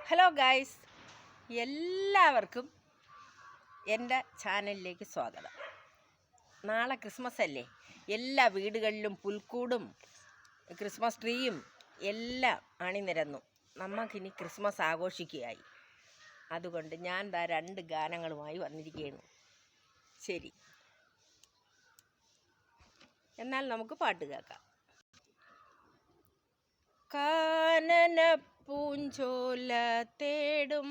Hello guys, എല്ലാവർക്കും എൻ്റെ ചാനലിലേക്ക് സ്വാഗതം. നാളെ ക്രിസ്മസ് അല്ലേ? എല്ലാ വീടുകളിലും പുൽക്കൂടും ക്രിസ്മസ് ട്രീയും എല്ലാം അണിനിരന്നു. നമുക്കിനി ക്രിസ്മസ് ആഘോഷിക്കുകയായി. അതുകൊണ്ട് ഞാൻ രണ്ട് ഗാനങ്ങളുമായി വന്നിരിക്കുകയാണ്. ശരി, എന്നാൽ നമുക്ക് പാട്ട് കേൾക്കാം. കാനന പൂഞ്ചോല തേടും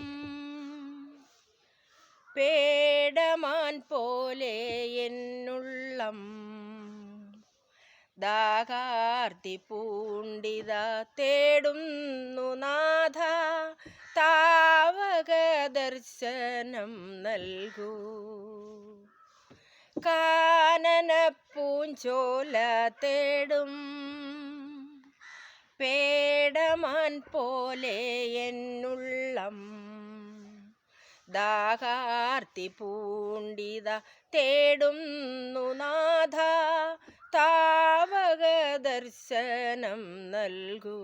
പേടമാൻ പോലെ എന്നുള്ളം, ദാഹാർത്തി പൂണ്ടിത തേടുന്നു നാഥ, താവക ദർശനം നൽകൂ. കാനന പൂഞ്ചോല തേടും പേടമാൻ പോലെ എന്നുള്ളം, ദാഹാർത്തി പൂണ്ടിത തേടുന്നു നാഥ, താവക ദർശനം നൽകൂ.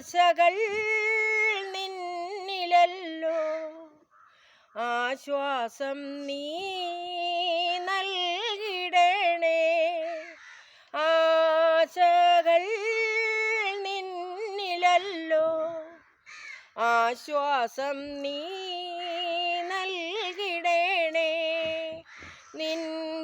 ആശകൾ നിന്നിലല്ലോ, ആശ്വാസം നീ നൽകിടണേ. ആശകൾ നിന്നിലല്ലോ, ആശ്വാസം നീ നൽകിടണേ. നിൻ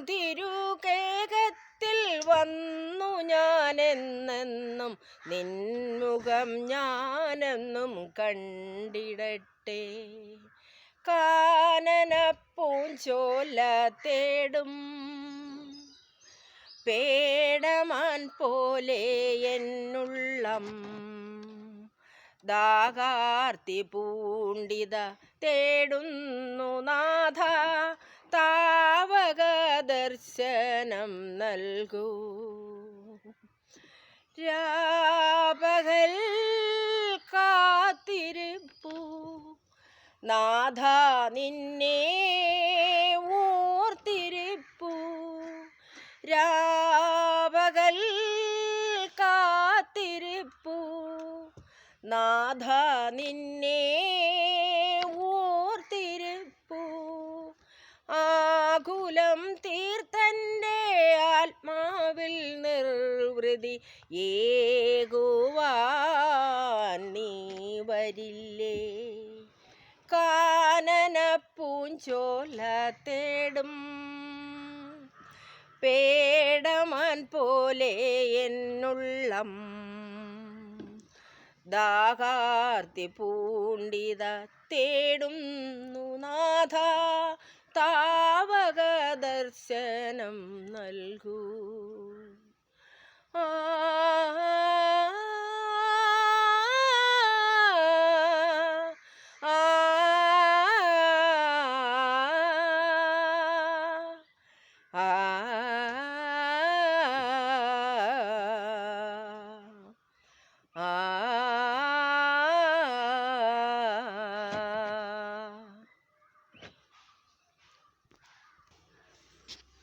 തിരുകേകത്തിൽ വന്നു ഞാനെന്നെന്നും, നിൻമുഖം ഞാനെന്നും കണ്ടിടട്ടെ. കാനന പൂഞ്ചോല തേടും പേടമാൻ പോലെ എന്നുള്ളം, ദാഹാർത്തി പൂണ്ടിത തേടുന്നു നാഥ, താവക ദർശനം നൽകൂ. രാപകൽ കാത്തിരിപ്പൂ നാഥ, നിന്നെ ഓർത്തിരിപ്പൂ. രാപകൽ കാത്തിരിപ്പൂ നാഥ, നിന്നെ ഓർത്തിരിപ്പൂ. ആകുലം തീർത്തൻ്റെ ആത്മാവിൽ നിർവൃതി ഏകുവാൻ നീ വരില്ലേ. കാനന പൂഞ്ചോല തേടും പേടമാൻ പോലെ എന്നുള്ളം, ദാഹാർത്തി പൂണ്ടിത തേടുന്നു നാഥ, താവക ദർശനം നൽകൂ.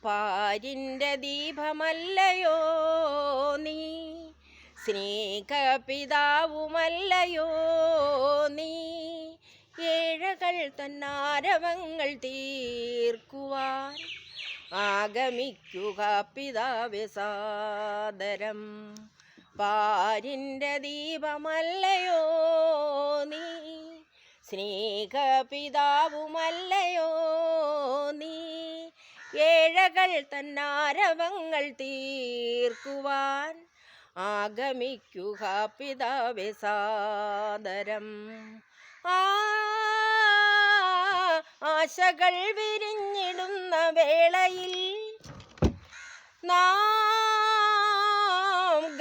പാരിൻ്റെ ദീപമല്ലയോ നീ, സ്നേഹപിതാവുമല്ലയോ നീ. ഏഴകൾ തന്നാരവങ്ങൾ തീർക്കുവാൻ ആഗമിക്കുക പിതാവേ സാദരം. പാരിൻ്റെ ദീപമല്ലയോ നീ, സ്നേഹപിതാവുമല്ലയോ നീ. ഏഴകൾ തന്നാരവങ്ങൾ തീർക്കുവാൻ ആഗമിക്കുക പിതാവേ സാദരം. ആശകൾ വിരിഞ്ഞിടുന്ന വേളയിൽ നാം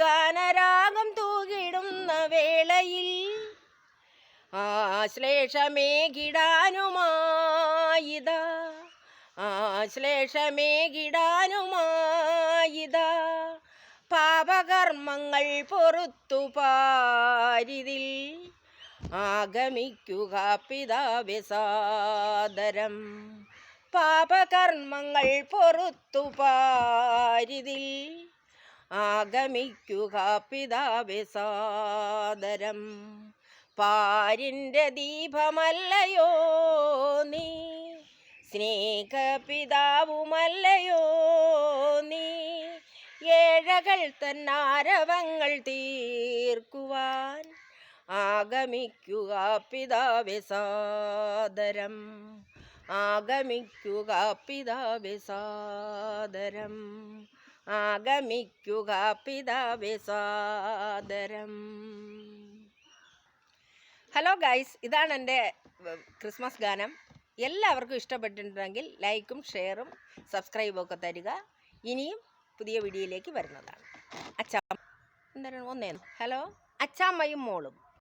ഗാനരാഗം തൂകിടുന്ന വേളയിൽ, ആശ്ലേഷമേകിടാനുമായിതാ, ആശ്ലേഷമേകിടാനുമായിതാ, പാപകർമ്മങ്ങൾ പൊറുത്തു പാരിതിൽ ആഗമിക്കുക പിതാവേ സാദരം. പാപകർമ്മങ്ങൾ പൊറുത്തു പാരിതിൽ ആഗമിക്കുക പിതാവേ സാദരം. പാരിൻ്റെ ദീപമല്ലയോ നീ, സ്നേഹപിതാവുമല്ലയോ നീ, ഏഴകൾ തന്നാരവങ്ങൾ തീർക്കുവാൻ ആഗമിക്കുക പിതാവേ സാദരം. ആഗമിക്കുക പിതാവേ സാദരം. ആഗമിക്കുക പിതാവേ സാദരം. ഹലോ ഗൈസ്, ഇതാണ് എൻ്റെ ക്രിസ്മസ് ഗാനം. എല്ലാവർക്കും ഇഷ്ടപ്പെട്ടിട്ടുണ്ടെങ്കിൽ ലൈക്കും ഷെയറും സബ്സ്ക്രൈബും ഒക്കെ തരിക. ഇനിയും പുതിയ വീഡിയോയിലേക്ക് വരുന്നതാണ്. അച്ഛാ എന്താണ് ഹലോ, അച്ചാമ്മയും മോളും.